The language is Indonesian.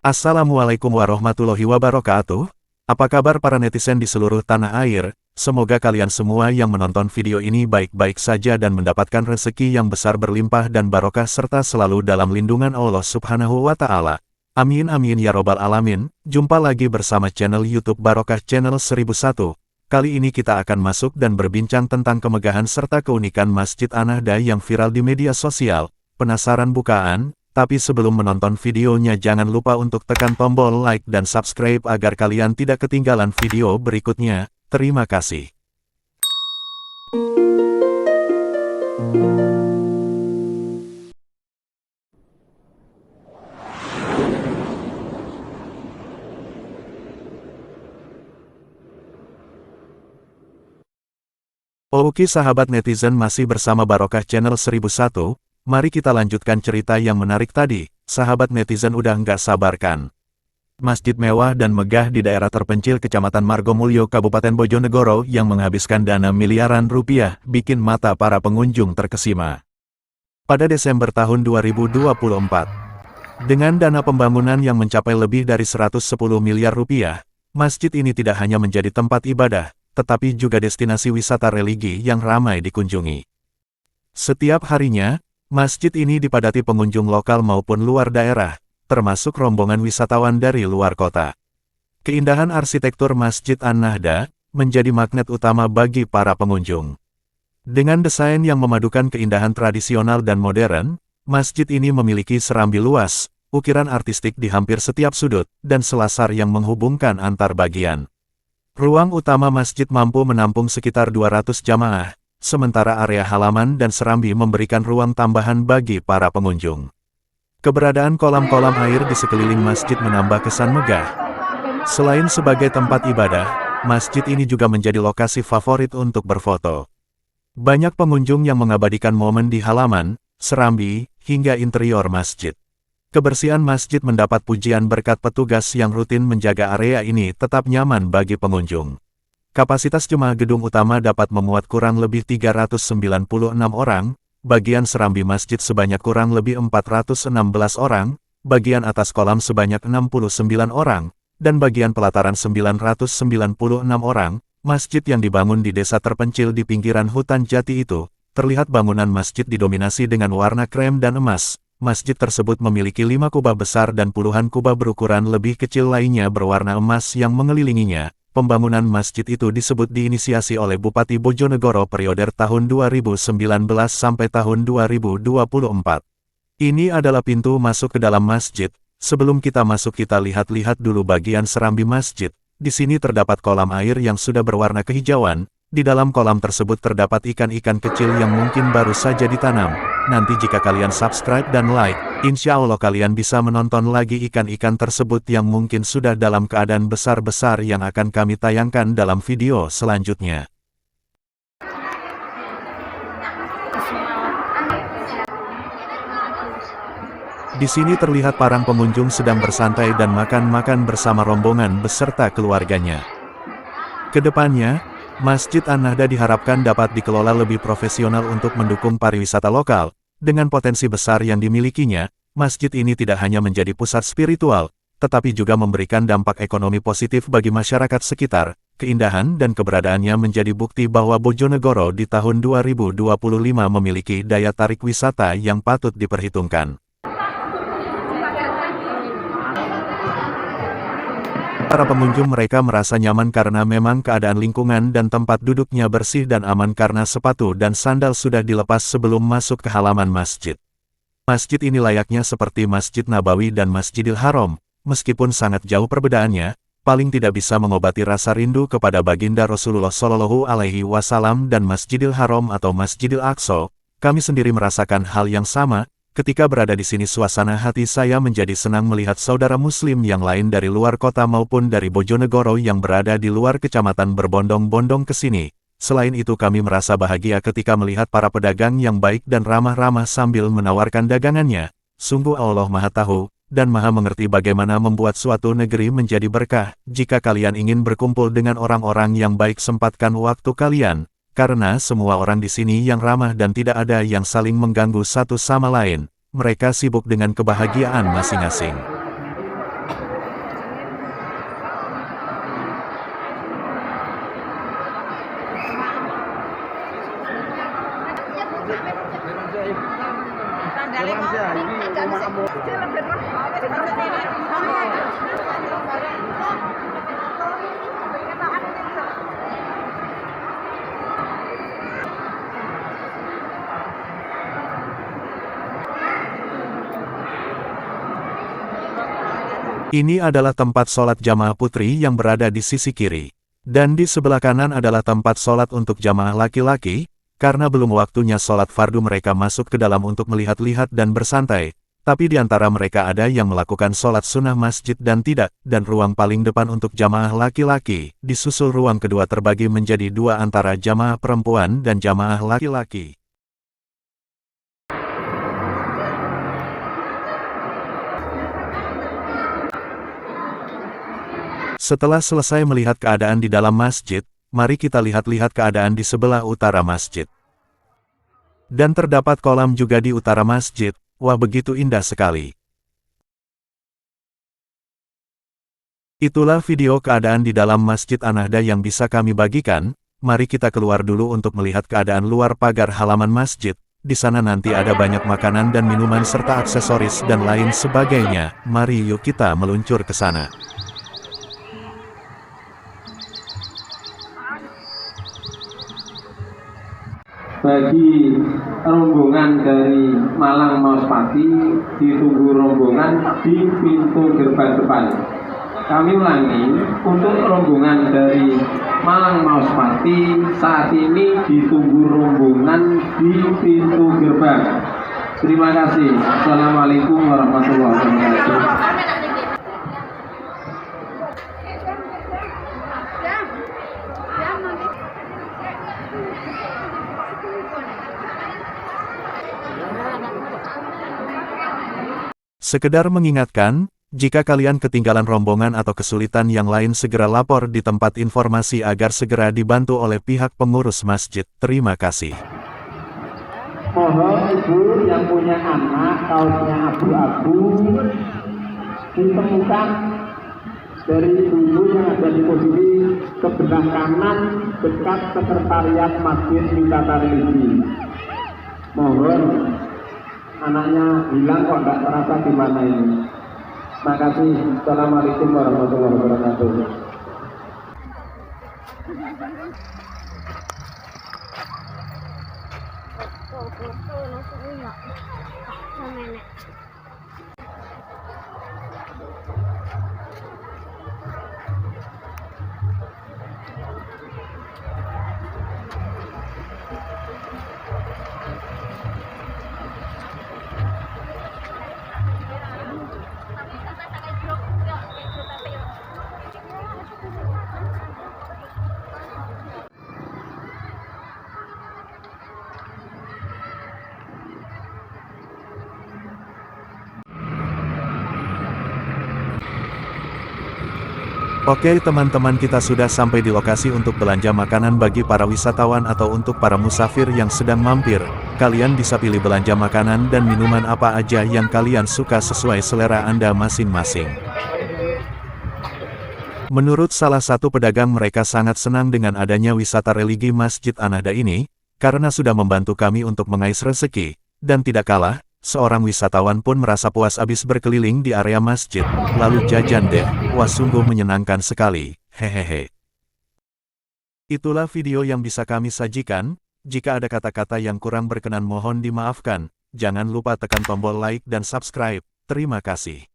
Assalamualaikum warahmatullahi wabarakatuh. Apa kabar para netizen di seluruh tanah air? Semoga kalian semua yang menonton video ini baik-baik saja dan mendapatkan rezeki yang besar berlimpah dan barokah serta selalu dalam lindungan Allah Subhanahu wa Ta'ala. Amin amin ya robbal alamin. Jumpa lagi bersama channel YouTube Barokah Channel 1001. Kali ini kita akan masuk dan berbincang tentang kemegahan serta keunikan Masjid An-Nahda yang viral di media sosial. Penasaran bukan? Tapi sebelum menonton videonya jangan lupa untuk tekan tombol like dan subscribe agar kalian tidak ketinggalan video berikutnya. Terima kasih. Oke sahabat netizen, masih bersama Barokah Channel 1001. Mari kita lanjutkan cerita yang menarik tadi. Sahabat netizen udah nggak sabarkan. Masjid mewah dan megah di daerah terpencil Kecamatan Margomulyo, Kabupaten Bojonegoro yang menghabiskan dana miliaran rupiah bikin mata para pengunjung terkesima. Pada Desember tahun 2024, dengan dana pembangunan yang mencapai lebih dari 110 miliar rupiah, masjid ini tidak hanya menjadi tempat ibadah, tetapi juga destinasi wisata religi yang ramai dikunjungi. Setiap harinya, masjid ini dipadati pengunjung lokal maupun luar daerah, termasuk rombongan wisatawan dari luar kota. Keindahan arsitektur Masjid An-Nahda menjadi magnet utama bagi para pengunjung. Dengan desain yang memadukan keindahan tradisional dan modern, masjid ini memiliki serambi luas, ukiran artistik di hampir setiap sudut, dan selasar yang menghubungkan antar bagian. Ruang utama masjid mampu menampung sekitar 200 jamaah, sementara area halaman dan serambi memberikan ruang tambahan bagi para pengunjung. Keberadaan kolam-kolam air di sekeliling masjid menambah kesan megah. Selain sebagai tempat ibadah, masjid ini juga menjadi lokasi favorit untuk berfoto. Banyak pengunjung yang mengabadikan momen di halaman, serambi, hingga interior masjid. Kebersihan masjid mendapat pujian berkat petugas yang rutin menjaga area ini tetap nyaman bagi pengunjung. Kapasitas jemaah gedung utama dapat memuat kurang lebih 396 orang, bagian serambi masjid sebanyak kurang lebih 416 orang, bagian atas kolam sebanyak 69 orang, dan bagian pelataran 996 orang. Masjid yang dibangun di desa terpencil di pinggiran hutan jati itu, terlihat bangunan masjid didominasi dengan warna krem dan emas. Masjid tersebut memiliki 5 kubah besar dan puluhan kubah berukuran lebih kecil lainnya berwarna emas yang mengelilinginya. Pembangunan masjid itu disebut diinisiasi oleh Bupati Bojonegoro periode tahun 2019 sampai tahun 2024. Ini adalah pintu masuk ke dalam masjid. Sebelum kita masuk kita lihat-lihat dulu bagian serambi masjid. Di sini terdapat kolam air yang sudah berwarna kehijauan. Di dalam kolam tersebut terdapat ikan-ikan kecil yang mungkin baru saja ditanam. Nanti jika kalian subscribe dan like, insya Allah kalian bisa menonton lagi ikan-ikan tersebut yang mungkin sudah dalam keadaan besar-besar yang akan kami tayangkan dalam video selanjutnya. Di sini terlihat para pengunjung sedang bersantai dan makan-makan bersama rombongan beserta keluarganya. Kedepannya, Masjid An-Nahda diharapkan dapat dikelola lebih profesional untuk mendukung pariwisata lokal. Dengan potensi besar yang dimilikinya, masjid ini tidak hanya menjadi pusat spiritual, tetapi juga memberikan dampak ekonomi positif bagi masyarakat sekitar. Keindahan dan keberadaannya menjadi bukti bahwa Bojonegoro di tahun 2025 memiliki daya tarik wisata yang patut diperhitungkan. Para pengunjung mereka merasa nyaman karena memang keadaan lingkungan dan tempat duduknya bersih dan aman karena sepatu dan sandal sudah dilepas sebelum masuk ke halaman masjid. Masjid ini layaknya seperti Masjid Nabawi dan Masjidil Haram, meskipun sangat jauh perbedaannya, paling tidak bisa mengobati rasa rindu kepada baginda Rasulullah Shallallahu Alaihi Wasallam dan Masjidil Haram atau Masjidil Aqsa. Kami sendiri merasakan hal yang sama. Ketika berada di sini suasana hati saya menjadi senang melihat saudara muslim yang lain dari luar kota maupun dari Bojonegoro yang berada di luar kecamatan berbondong-bondong ke sini. Selain itu kami merasa bahagia ketika melihat para pedagang yang baik dan ramah-ramah sambil menawarkan dagangannya. Sungguh Allah Maha Tahu dan Maha Mengerti bagaimana membuat suatu negeri menjadi berkah. Jika kalian ingin berkumpul dengan orang-orang yang baik, sempatkan waktu kalian. Karena semua orang di sini yang ramah dan tidak ada yang saling mengganggu satu sama lain. Mereka sibuk dengan kebahagiaan masing-masing. Ini adalah tempat sholat jamaah putri yang berada di sisi kiri. Dan di sebelah kanan adalah tempat sholat untuk jamaah laki-laki, karena belum waktunya sholat fardu mereka masuk ke dalam untuk melihat-lihat dan bersantai, tapi di antara mereka ada yang melakukan sholat sunnah masjid dan tidak, dan ruang paling depan untuk jamaah laki-laki, disusul ruang kedua terbagi menjadi dua antara jamaah perempuan dan jamaah laki-laki. Setelah selesai melihat keadaan di dalam masjid, mari kita lihat-lihat keadaan di sebelah utara masjid. Dan terdapat kolam juga di utara masjid, wah begitu indah sekali. Itulah video keadaan di dalam Masjid An-Nahda yang bisa kami bagikan, mari kita keluar dulu untuk melihat keadaan luar pagar halaman masjid. Di sana nanti ada banyak makanan dan minuman serta aksesoris dan lain sebagainya, mari yuk kita meluncur ke sana. Bagi rombongan dari Malang Maospati, ditunggu rombongan di pintu gerbang depan. Kami ulangi, untuk rombongan dari Malang Maospati saat ini ditunggu rombongan di pintu gerbang. Terima kasih. Assalamualaikum warahmatullahi wabarakatuh. Sekedar mengingatkan, jika kalian ketinggalan rombongan atau kesulitan yang lain segera lapor di tempat informasi agar segera dibantu oleh pihak pengurus masjid. Terima kasih. Mohon ibu yang punya anak kaosnya abu-abu ditemukan dari ibu yang ada di posisi sebelah kanan dekat sekretariat Masjid Wisata Religi. Mohon, anaknya hilang kok tidak terasa di mana ini. Makasih. Assalamualaikum warahmatullahi wabarakatuh. Oke teman-teman, kita sudah sampai di lokasi untuk belanja makanan bagi para wisatawan atau untuk para musafir yang sedang mampir. Kalian bisa pilih belanja makanan dan minuman apa aja yang kalian suka sesuai selera Anda masing-masing. Menurut salah satu pedagang, mereka sangat senang dengan adanya wisata religi Masjid An-Nahda ini, karena sudah membantu kami untuk mengais rezeki, dan tidak kalah, seorang wisatawan pun merasa puas abis berkeliling di area masjid, lalu jajan deh, wah sungguh menyenangkan sekali, hehehe. Itulah video yang bisa kami sajikan, jika ada kata-kata yang kurang berkenan mohon dimaafkan, jangan lupa tekan tombol like dan subscribe, terima kasih.